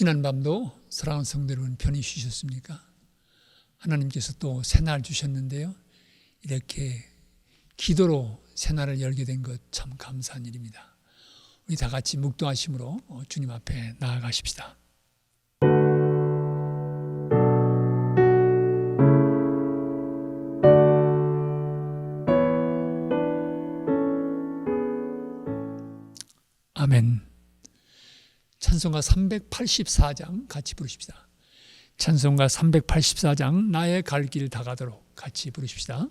지난 밤도 사랑하는 성도 여러분 편히 쉬셨습니까? 하나님께서 또 새날 주셨는데요. 이렇게 기도로 새날을 열게 된 것 참 감사한 일입니다. 우리 다 같이 묵도하심으로 주님 앞에 나아가십시다. 아멘. 찬송가 384장 같이 부르십시다. 찬송가 384장 나의 갈 길 다 가도록 같이 부르십시다.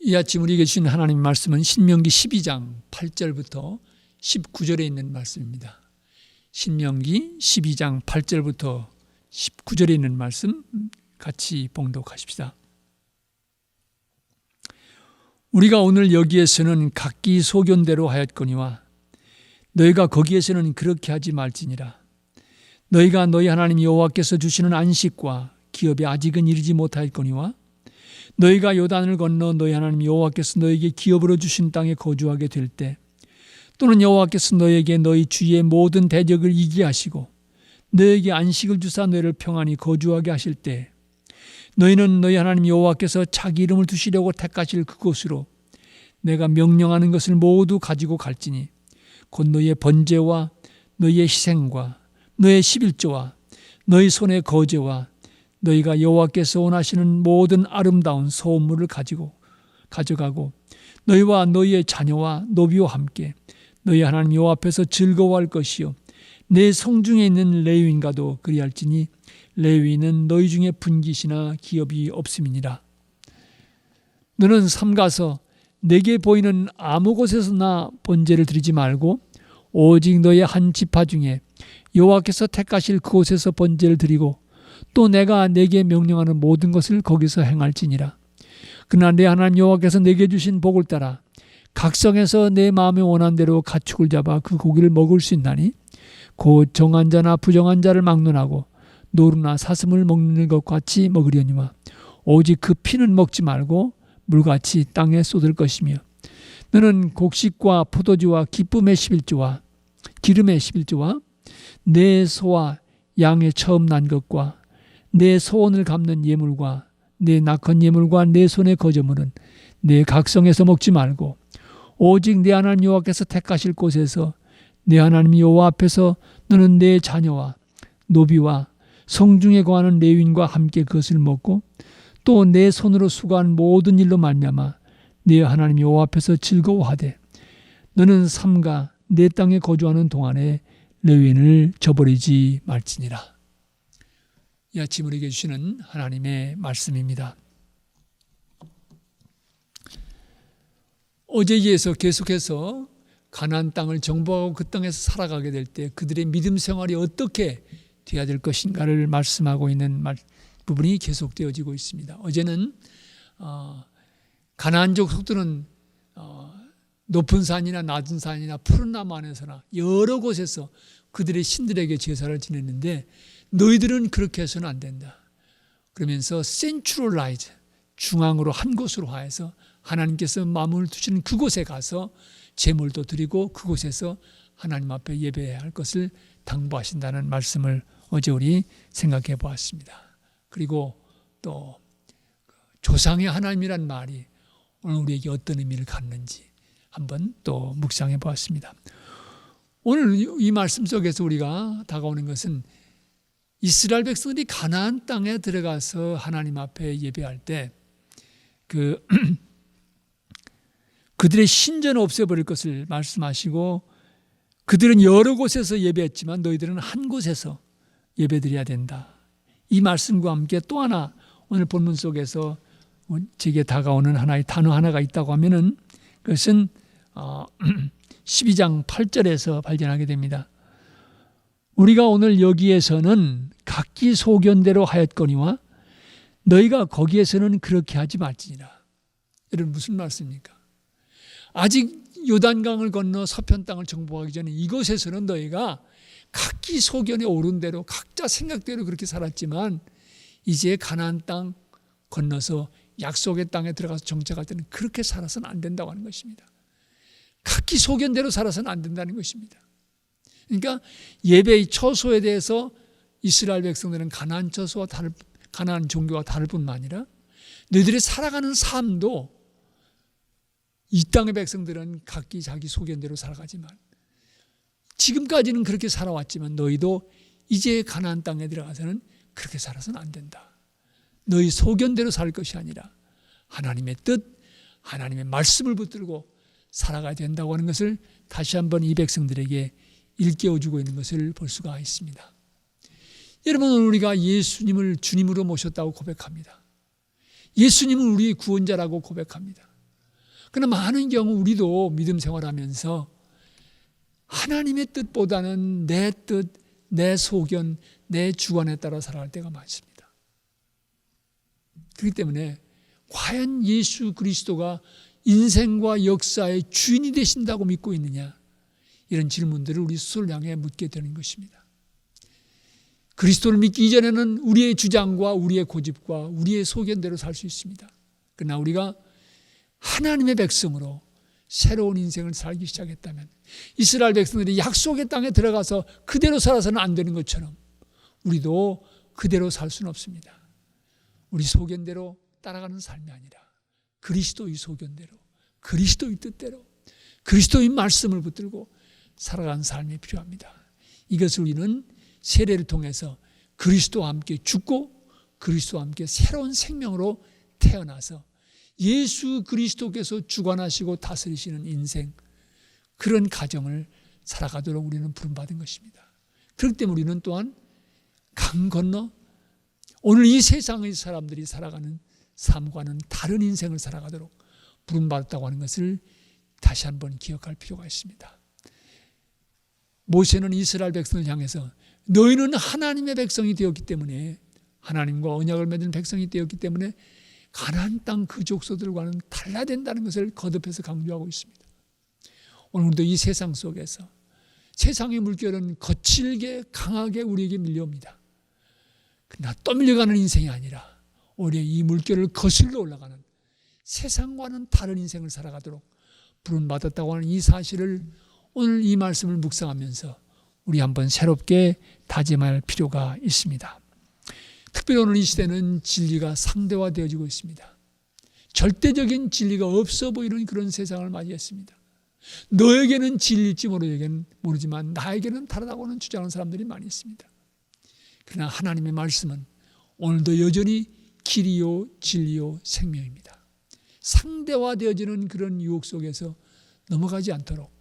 이 아침 우리에게 주신 하나님 말씀은 신명기 12장 8절부터 19절에 있는 말씀입니다. 신명기 12장 8절부터 19절에 있는 말씀 같이 봉독하십시다. 우리가 오늘 여기에서는 각기 소견대로 하였거니와 너희가 거기에서는 그렇게 하지 말지니라. 너희가 너희 하나님 여호와께서 주시는 안식과 기업에 아직은 이르지 못하였거니와 너희가 요단을 건너 너희 하나님 여호와께서 너희에게 기업으로 주신 땅에 거주하게 될 때 또는 여호와께서 너희에게 너희 주위의 모든 대적을 이기게 하시고 너희에게 안식을 주사 너희를 평안히 거주하게 하실 때 너희는 너희 하나님 여호와께서 자기 이름을 두시려고 택하실 그곳으로 내가 명령하는 것을 모두 가지고 갈지니 곧 너희의 번제와 너희의 희생과 너희의 11조와 너희 손의 거제와 너희가 여호와께서 원하시는 모든 아름다운 소원물을 가져가고 너희와 너희의 자녀와 노비와 함께 너희 하나님 여호와 앞에서 즐거워할 것이요 내 성중에 있는 레위인과도 그리할지니 레위인은 너희 중에 분깃이나 기업이 없음이니라. 너는 삼가서 내게 보이는 아무 곳에서나 번제를 드리지 말고 오직 너의 한 지파 중에 여호와께서 택하실 그곳에서 번제를 드리고 또 내가 내게 명령하는 모든 것을 거기서 행할지니라. 그러나 내 하나님 여호와께서 내게 주신 복을 따라 각성에서 내 마음에 원한 대로 가축을 잡아 그 고기를 먹을 수 있나니 곧 정한 자나 부정한 자를 막론하고 노루나 사슴을 먹는 것 같이 먹으려니와 오직 그 피는 먹지 말고 물같이 땅에 쏟을 것이며 너는 곡식과 포도주와 기쁨의 11조와 기름의 11조와 내 소와 양의 처음 난 것과 내 소원을 갚는 예물과 내 낙헌 예물과 내 손의 거저물은 내 각성에서 먹지 말고 오직 내 하나님 여호와께서 택하실 곳에서 내 하나님 여호와 앞에서 너는 내 자녀와 노비와 성중에 거하는 레위인과 함께 그것을 먹고 또 내 손으로 수고한 모든 일로 말미암아 네 하나님 여호와 앞에서 즐거워하되 너는 삼가 내 땅에 거주하는 동안에 레위인을 저버리지 말지니라. 이 아침 우리에게 주시는 하나님의 말씀입니다. 어제에 이어서 계속해서 가나안 땅을 정복하고 그 땅에서 살아가게 될 때 그들의 믿음 생활이 어떻게 되어야 될 것인가를 말씀하고 있는 부분이 계속되어지고 있습니다. 어제는 가나안 족속들은 높은 산이나 낮은 산이나 푸른 나무 안에서나 여러 곳에서 그들의 신들에게 제사를 지냈는데 너희들은 그렇게 해서는 안 된다. 그러면서 센트럴라이즈, 중앙으로 한 곳으로 하여서 하나님께서 마음을 두시는 그곳에 가서 제물도 드리고 그곳에서 하나님 앞에 예배해야 할 것을 당부하신다는 말씀을 어제 우리 생각해 보았습니다. 그리고 또 조상의 하나님이란 말이 오늘 우리에게 어떤 의미를 갖는지 한번 또 묵상해 보았습니다. 오늘 이 말씀 속에서 우리가 다가오는 것은 이스라엘 백성들이 가나안 땅에 들어가서 하나님 앞에 예배할 때 그들의 신전을 없애버릴 것을 말씀하시고 그들은 여러 곳에서 예배했지만 너희들은 한 곳에서 예배드려야 된다. 이 말씀과 함께 또 하나 오늘 본문 속에서 제게 다가오는 하나의 단어 하나가 있다고 하면은 그것은 12장 8절에서 발견하게 됩니다. 우리가 오늘 여기에서는 각기 소견대로 하였거니와 너희가 거기에서는 그렇게 하지 말지니라. 이런 무슨 말씀입니까? 아직 요단강을 건너 서편 땅을 정복하기 전에 이곳에서는 너희가 각기 소견에 오른 대로 각자 생각대로 그렇게 살았지만 이제 가나안 땅 건너서 약속의 땅에 들어가서 정착할 때는 그렇게 살아서는 안 된다고 하는 것입니다. 각기 소견대로 살아서는 안 된다는 것입니다. 그러니까 예배의 처소에 대해서 이스라엘 백성들은 가나안 처소와 가나안 종교와 다를 뿐만 아니라 너희들이 살아가는 삶도 이 땅의 백성들은 각기 자기 소견대로 살아가지만 지금까지는 그렇게 살아왔지만 너희도 이제 가나안 땅에 들어가서는 그렇게 살아서는 안 된다. 너희 소견대로 살 것이 아니라 하나님의 뜻, 하나님의 말씀을 붙들고 살아가야 된다고 하는 것을 다시 한번 이 백성들에게 일깨워주고 있는 것을 볼 수가 있습니다. 여러분, 우리가 예수님을 주님으로 모셨다고 고백합니다. 예수님은 우리의 구원자라고 고백합니다. 그러나 많은 경우 우리도 믿음 생활하면서 하나님의 뜻보다는 내 뜻, 내 소견, 내 주관에 따라 살아갈 때가 많습니다. 그렇기 때문에 과연 예수 그리스도가 인생과 역사의 주인이 되신다고 믿고 있느냐? 이런 질문들을 우리 스스로를 향해 묻게 되는 것입니다. 그리스도를 믿기 이전에는 우리의 주장과 우리의 고집과 우리의 소견대로 살 수 있습니다. 그러나 우리가 하나님의 백성으로 새로운 인생을 살기 시작했다면 이스라엘 백성들이 약속의 땅에 들어가서 그대로 살아서는 안 되는 것처럼 우리도 그대로 살 수는 없습니다. 우리 소견대로 따라가는 삶이 아니라 그리스도의 소견대로, 그리스도의 뜻대로, 그리스도의 말씀을 붙들고 살아가는 삶이 필요합니다. 이것을 우리는 세례를 통해서 그리스도와 함께 죽고 그리스도와 함께 새로운 생명으로 태어나서 예수 그리스도께서 주관하시고 다스리시는 인생, 그런 가정을 살아가도록 우리는 부름받은 것입니다. 그렇기 때문에 우리는 또한 강 건너 오늘 이 세상의 사람들이 살아가는 삶과는 다른 인생을 살아가도록 부름받았다고 하는 것을 다시 한번 기억할 필요가 있습니다. 모세는 이스라엘 백성을 향해서 너희는 하나님의 백성이 되었기 때문에, 하나님과 언약을 맺은 백성이 되었기 때문에 가나안 땅 그 족속들과는 달라야 된다는 것을 거듭해서 강조하고 있습니다. 오늘도 이 세상 속에서 세상의 물결은 거칠게 강하게 우리에게 밀려옵니다. 그러나 떠밀려가는 인생이 아니라 오히려 이 물결을 거슬러 올라가는 세상과는 다른 인생을 살아가도록 부름받았다고 하는 이 사실을 오늘 이 말씀을 묵상하면서 우리 한번 새롭게 다짐할 필요가 있습니다. 특별히 오늘 이 시대는 진리가 상대화되어지고 있습니다. 절대적인 진리가 없어 보이는 그런 세상을 맞이했습니다. 너에게는 진리일지 모르지만 나에게는 다르다고는 주장하는 사람들이 많이 있습니다. 그러나 하나님의 말씀은 오늘도 여전히 길이요 진리요 생명입니다. 상대화되어지는 그런 유혹 속에서 넘어가지 않도록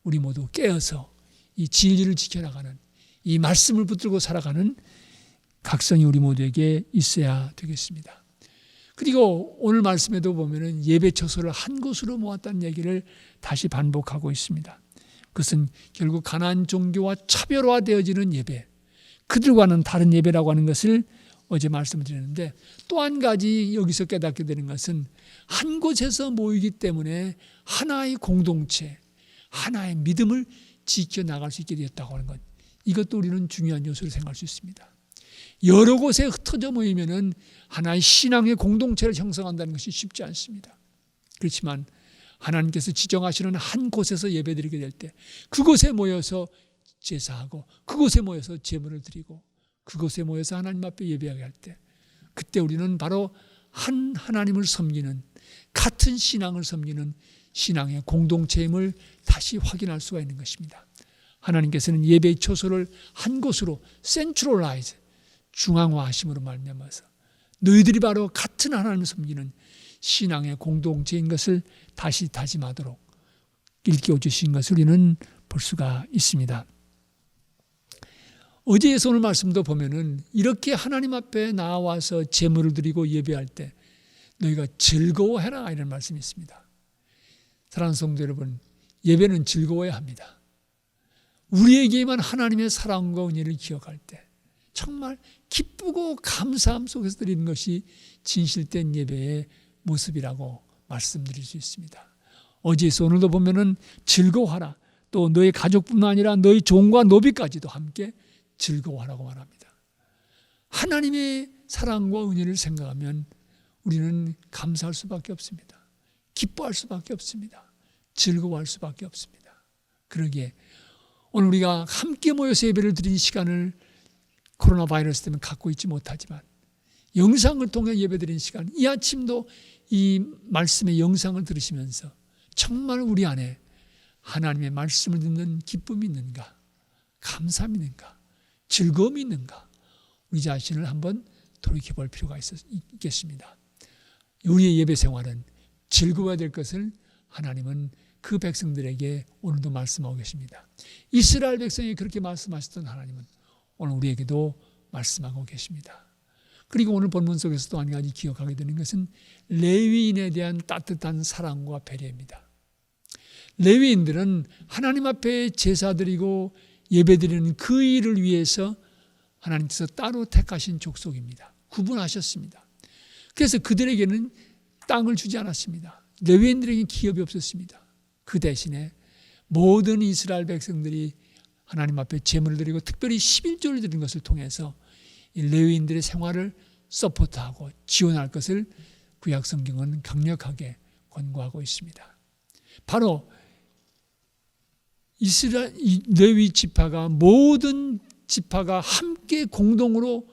우리 모두 깨어서 이 진리를 지켜나가는, 이 말씀을 붙들고 살아가는 각성이 우리 모두에게 있어야 되겠습니다. 그리고 오늘 말씀에도 보면은 예배 처소를 한 곳으로 모았다는 얘기를 다시 반복하고 있습니다. 그것은 결국 가나안 종교와 차별화되어지는 예배, 그들과는 다른 예배라고 하는 것을 어제 말씀을 드렸는데, 또 한 가지 여기서 깨닫게 되는 것은 한 곳에서 모이기 때문에 하나의 공동체, 하나의 믿음을 지켜나갈 수 있게 되었다고 하는 것, 이것도 우리는 중요한 요소로 생각할 수 있습니다. 여러 곳에 흩어져 모이면은 하나의 신앙의 공동체를 형성한다는 것이 쉽지 않습니다. 그렇지만 하나님께서 지정하시는 한 곳에서 예배드리게 될 때, 그곳에 모여서 제사하고 그곳에 모여서 제물을 드리고 그곳에 모여서 하나님 앞에 예배하게 할 때, 그때 우리는 바로 한 하나님을 섬기는, 같은 신앙을 섬기는 신앙의 공동체임을 다시 확인할 수가 있는 것입니다. 하나님께서는 예배의 처소를 한 곳으로 센트럴라이즈, 중앙화하심으로 말미암아서 너희들이 바로 같은 하나님을 섬기는 신앙의 공동체인 것을 다시 다짐하도록 일깨워 주신 것을 우리는 볼 수가 있습니다. 어제에서 오늘 말씀도 보면은 이렇게 하나님 앞에 나와서 제물을 드리고 예배할 때 너희가 즐거워해라, 이런 말씀이 있습니다. 사랑하는 성도 여러분, 예배는 즐거워야 합니다. 우리에게만 하나님의 사랑과 은혜를 기억할 때 정말 기쁘고 감사함 속에서 드리는 것이 진실된 예배의 모습이라고 말씀드릴 수 있습니다. 어제에서 오늘도 보면은 즐거워하라, 또 너희 가족뿐만 아니라 너희 종과 노비까지도 함께 즐거워하라고 말합니다. 하나님의 사랑과 은혜를 생각하면 우리는 감사할 수밖에 없습니다. 기뻐할 수밖에 없습니다. 즐거워할 수밖에 없습니다. 그러기에 오늘 우리가 함께 모여서 예배를 드린 시간을 코로나 바이러스 때문에 갖고 있지 못하지만 영상을 통해 예배드린 시간, 이 아침도 이 말씀의 영상을 들으시면서 정말 우리 안에 하나님의 말씀을 듣는 기쁨이 있는가, 감사함이 있는가, 즐거움이 있는가, 우리 자신을 한번 돌이켜볼 필요가 있겠습니다. 우리의 예배 생활은 즐거워야 될 것을 하나님은 그 백성들에게 오늘도 말씀하고 계십니다. 이스라엘 백성이 그렇게 말씀하셨던 하나님은 오늘 우리에게도 말씀하고 계십니다. 그리고 오늘 본문 속에서 또 한 가지 기억하게 되는 것은 레위인에 대한 따뜻한 사랑과 배려입니다. 레위인들은 하나님 앞에 제사드리고 예배드리는 그 일을 위해서 하나님께서 따로 택하신 족속입니다. 구분하셨습니다. 그래서 그들에게는 땅을 주지 않았습니다. 레위인들에게는 기업이 없었습니다. 그 대신에 모든 이스라엘 백성들이 하나님 앞에 제물을 드리고 특별히 11조를 드리는 것을 통해서 이 레위인들의 생활을 서포트하고 지원할 것을 구약 성경은 강력하게 권고하고 있습니다. 바로 이스라엘 레위 지파가, 모든 지파가 함께 공동으로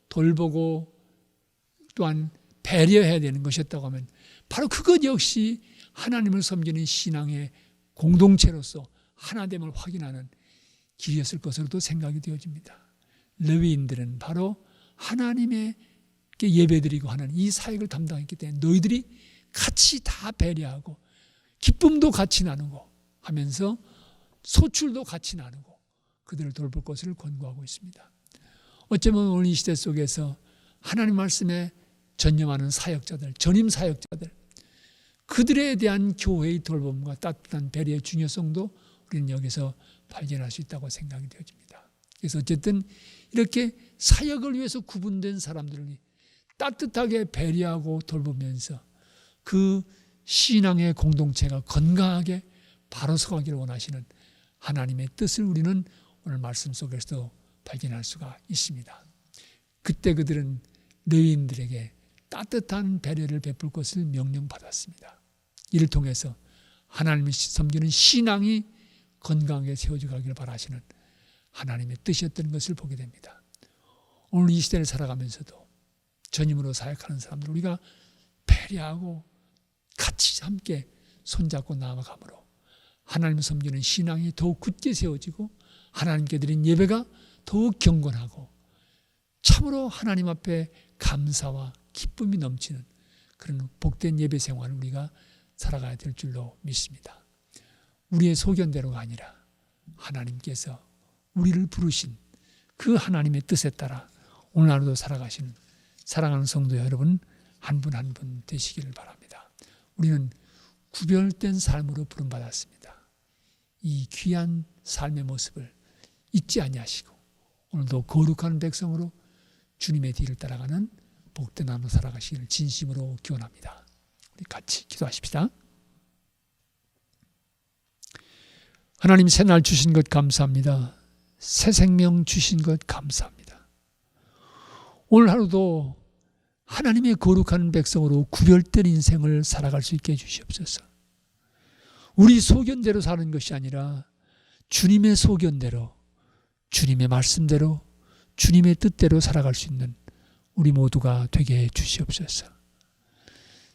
돌보고 또한 배려해야 되는 것이었다고 하면 바로 그것 역시 하나님을 섬기는 신앙의 공동체로서 하나됨을 확인하는 길이었을 것으로도 생각이 되어집니다. 레위인들은 바로 하나님에게 예배드리고 하는 이 사역을 담당했기 때문에 너희들이 같이 다 배려하고 기쁨도 같이 나누고 하면서 소출도 같이 나누고 그들을 돌볼 것을 권고하고 있습니다. 어쩌면 오늘 이 시대 속에서 하나님 말씀에 전념하는 사역자들, 전임 사역자들, 그들에 대한 교회의 돌봄과 따뜻한 배려의 중요성도 우리는 여기서 발견할 수 있다고 생각이 되어집니다. 그래서 어쨌든 이렇게 사역을 위해서 구분된 사람들을 따뜻하게 배려하고 돌보면서 그 신앙의 공동체가 건강하게 바로 서가기를 원하시는 하나님의 뜻을 우리는 오늘 말씀 속에서도 발견할 수가 있습니다. 그때 그들은 레위인들에게 따뜻한 배려를 베풀 것을 명령받았습니다. 이를 통해서 하나님을 섬기는 신앙이 건강하게 세워져 가기를 바라시는 하나님의 뜻이었던 것을 보게 됩니다. 오늘 이 시대를 살아가면서도 전임으로 사역하는 사람들, 우리가 배려하고 같이 함께 손잡고 나아감으로 하나님 섬기는 신앙이 더욱 굳게 세워지고 하나님께 드린 예배가 더욱 경건하고 참으로 하나님 앞에 감사와 기쁨이 넘치는 그런 복된 예배 생활을 우리가 살아가야 될 줄로 믿습니다. 우리의 소견대로가 아니라 하나님께서 우리를 부르신 그 하나님의 뜻에 따라 오늘 하루도 살아가시는 사랑하는 성도 여러분 한 분 한 분 되시기를 바랍니다. 우리는 구별된 삶으로 부름받았습니다. 이 귀한 삶의 모습을 잊지 아니하시고 오늘도 거룩한 백성으로 주님의 뒤를 따라가는 복된 하루 살아가시기를 진심으로 기원합니다. 우리 같이 기도하십시다. 하나님 새날 주신 것 감사합니다. 새 생명 주신 것 감사합니다. 오늘 하루도 하나님의 거룩한 백성으로 구별된 인생을 살아갈 수 있게 해주시옵소서. 우리 소견대로 사는 것이 아니라 주님의 소견대로, 주님의 말씀대로, 주님의 뜻대로 살아갈 수 있는 우리 모두가 되게 해 주시옵소서.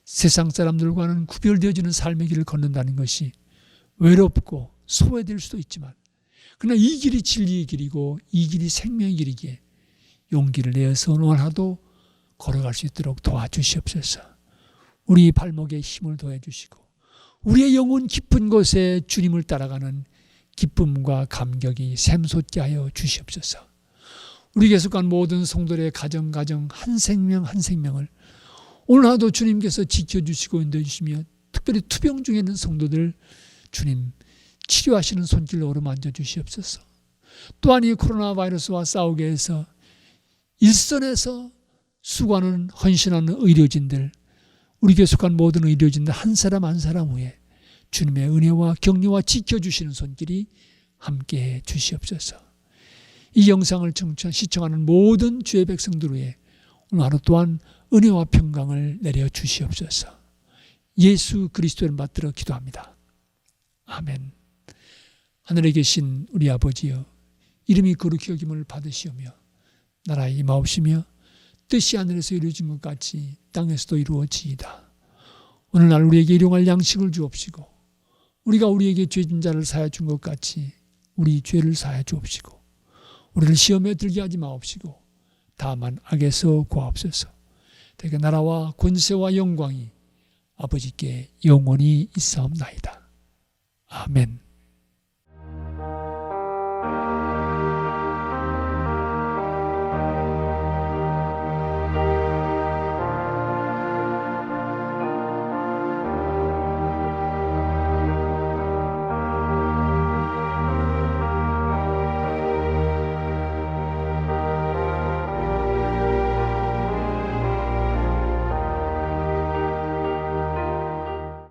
세상 사람들과는 구별되어지는 삶의 길을 걷는다는 것이 외롭고 소외될 수도 있지만 그러나 이 길이 진리의 길이고 이 길이 생명의 길이기에 용기를 내어서 오늘 하루도 걸어갈 수 있도록 도와주시옵소서. 우리 발목에 힘을 더해 주시고 우리의 영혼 깊은 곳에 주님을 따라가는 기쁨과 감격이 샘솟게 하여 주시옵소서. 우리 계속한 모든 성도들의 가정 한 생명 한 생명을 오늘 하루도 주님께서 지켜주시고 인도해 주시며 특별히 투병 중에 있는 성도들 주님 치료하시는 손길로 어루만져 주시옵소서. 또한 이 코로나 바이러스와 싸우게 해서 일선에서 수고하는 헌신하는 의료진들, 우리 교회 속한 모든 의료진들 한 사람 한 사람 위에 주님의 은혜와 격려와 지켜주시는 손길이 함께해 주시옵소서. 이 영상을 시청하는 모든 주의 백성들 위에 오늘 하루 또한 은혜와 평강을 내려 주시옵소서. 예수 그리스도를 받들어 기도합니다. 아멘. 하늘에 계신 우리 아버지여, 이름이 거룩히 여김을 받으시오며 나라의 임하옵시며 뜻이 하늘에서 이루어진 것 같이 땅에서도 이루어지이다. 오늘날 우리에게 일용할 양식을 주옵시고 우리가 우리에게 죄진 자를 사하여 준 것 같이 우리 죄를 사하여 주옵시고 우리를 시험에 들게 하지 마옵시고 다만 악에서 구하옵소서. 대개 나라와 권세와 영광이 아버지께 영원히 있사옵나이다. 아멘.